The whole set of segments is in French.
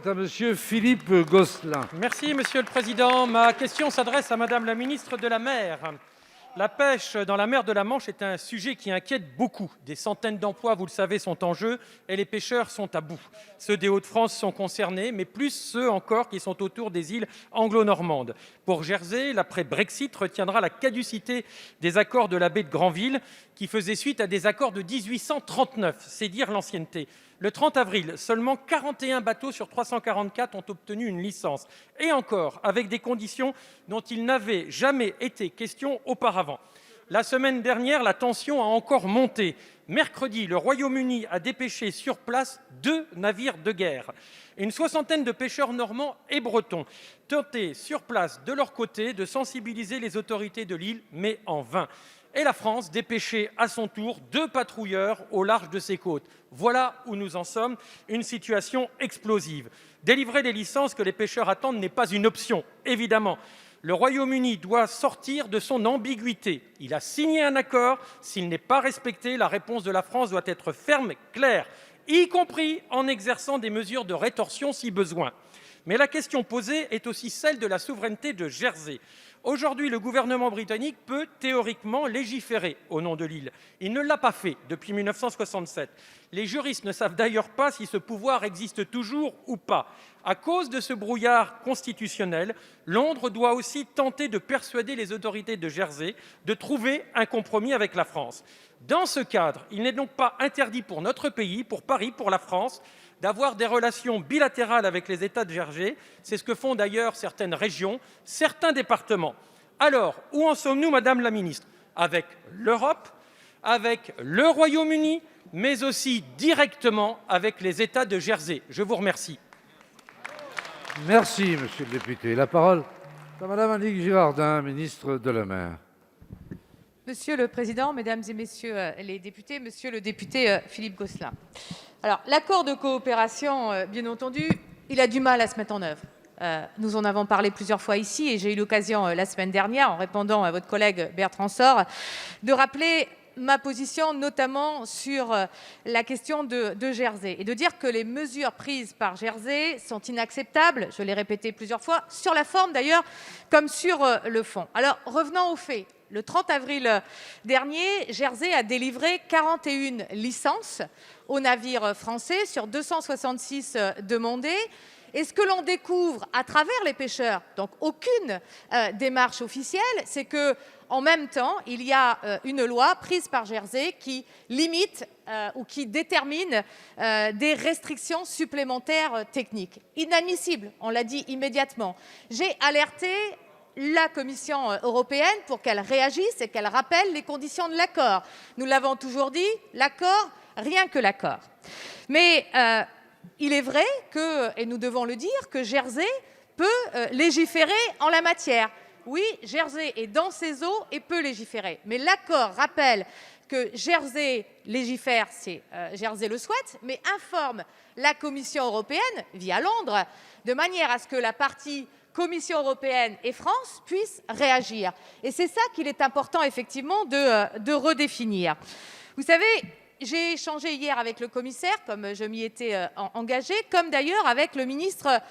est à monsieur Philippe Gosselin. Merci, Monsieur le Président. Ma question s'adresse à Madame la ministre de la Mer. La pêche dans la mer de la Manche est un sujet qui inquiète beaucoup. Des centaines d'emplois, vous le savez, sont en jeu et les pêcheurs sont à bout. Ceux des Hauts-de-France sont concernés, mais plus ceux encore qui sont autour des îles anglo-normandes. Pour Jersey, l'après-Brexit retiendra la caducité des accords de la baie de Granville qui faisaient suite à des accords de 1839. C'est dire l'ancienneté. Le 30 avril, seulement 41 bateaux sur 344 ont obtenu une licence. Et encore, avec des conditions dont il n'avait jamais été question auparavant. La semaine dernière, la tension a encore monté. Mercredi, le Royaume-Uni a dépêché sur place 2 navires de guerre. Une soixantaine de pêcheurs normands et bretons tentaient sur place, de leur côté, de sensibiliser les autorités de l'île, mais en vain. Et la France dépêchait à son tour 2 patrouilleurs au large de ses côtes. Voilà où nous en sommes, une situation explosive. Délivrer les licences que les pêcheurs attendent n'est pas une option, évidemment. Le Royaume-Uni doit sortir de son ambiguïté. Il a signé un accord. S'il n'est pas respecté, la réponse de la France doit être ferme et claire, y compris en exerçant des mesures de rétorsion si besoin. Mais la question posée est aussi celle de la souveraineté de Jersey. Aujourd'hui, le gouvernement britannique peut théoriquement légiférer au nom de l'île. Il ne l'a pas fait depuis 1967. Les juristes ne savent d'ailleurs pas si ce pouvoir existe toujours ou pas. À cause de ce brouillard constitutionnel, Londres doit aussi tenter de persuader les autorités de Jersey de trouver un compromis avec la France. Dans ce cadre, il n'est donc pas interdit pour notre pays, pour Paris, pour la France, d'avoir des relations bilatérales avec les États de Jersey. C'est ce que font d'ailleurs certaines régions, certains départements. Alors, où en sommes-nous, Madame la Ministre? Avec l'Europe, avec le Royaume-Uni, mais aussi directement avec les États de Jersey. Je vous remercie. Merci, monsieur le député. La parole est à madame Annick Girardin, ministre de la Mer. Monsieur le Président, Mesdames et Messieurs les députés, Monsieur le député Philippe Gosselin. Alors, l'accord de coopération, bien entendu, il a du mal à se mettre en œuvre. Nous en avons parlé plusieurs fois ici et j'ai eu l'occasion la semaine dernière, en répondant à votre collègue Bertrand Sor, de rappeler ma position notamment sur la question de Jersey et de dire que les mesures prises par Jersey sont inacceptables, je l'ai répété plusieurs fois, sur la forme d'ailleurs comme sur le fond. Alors, revenons aux faits. Le 30 avril dernier, Jersey a délivré 41 licences aux navires français sur 266 demandés. Et ce que l'on découvre à travers les pêcheurs, donc aucune démarche officielle, c'est que en même temps, il y a une loi prise par Jersey qui limite ou qui détermine des restrictions supplémentaires techniques. Inadmissible, on l'a dit immédiatement. J'ai alerté la Commission européenne pour qu'elle réagisse et qu'elle rappelle les conditions de l'accord. Nous l'avons toujours dit, l'accord, rien que l'accord. Mais il est vrai que, et nous devons le dire, que Jersey peut légiférer en la matière. Oui, Jersey est dans ses eaux et peut légiférer. Mais l'accord rappelle que Jersey légifère, si Jersey le souhaite, mais informe la Commission européenne, via Londres, de manière à ce que la partie Commission européenne et France puissent réagir. Et c'est ça qu'il est important effectivement de redéfinir. Vous savez, j'ai échangé hier avec le commissaire, comme je m'y étais engagée, comme d'ailleurs avec le ministre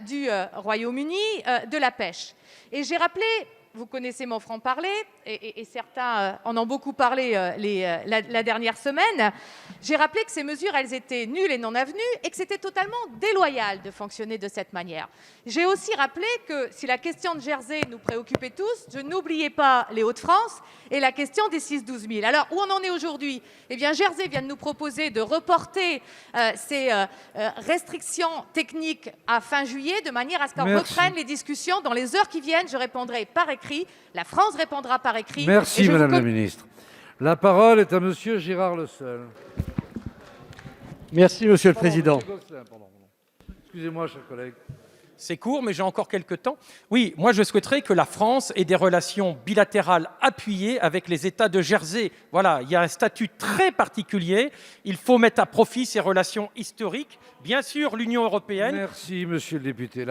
du Royaume-Uni de la pêche. Et j'ai rappelé, vous connaissez mon franc-parler, et certains en ont beaucoup parlé la dernière semaine, j'ai rappelé que ces mesures, elles étaient nulles et non avenues, et que c'était totalement déloyal de fonctionner de cette manière. J'ai aussi rappelé que si la question de Jersey nous préoccupait tous, je n'oubliais pas les Hauts-de-France et la question des 6-12 000. Alors, où on en est aujourd'hui? Eh bien, Jersey vient de nous proposer de reporter ces restrictions techniques à fin juillet, de manière à ce qu'on reprenne les discussions dans les heures qui viennent. Je répondrai par écrit, la France répondra par écrit. Merci, Madame la Ministre. La parole est à Monsieur Gérard Leseul. Merci, Monsieur le Président. Excusez-moi, cher collègue. C'est court, mais j'ai encore quelques temps. Oui, moi je souhaiterais que la France ait des relations bilatérales appuyées avec les États de Jersey. Voilà, il y a un statut très particulier. Il faut mettre à profit ces relations historiques. Bien sûr, l'Union européenne. Merci, monsieur le député.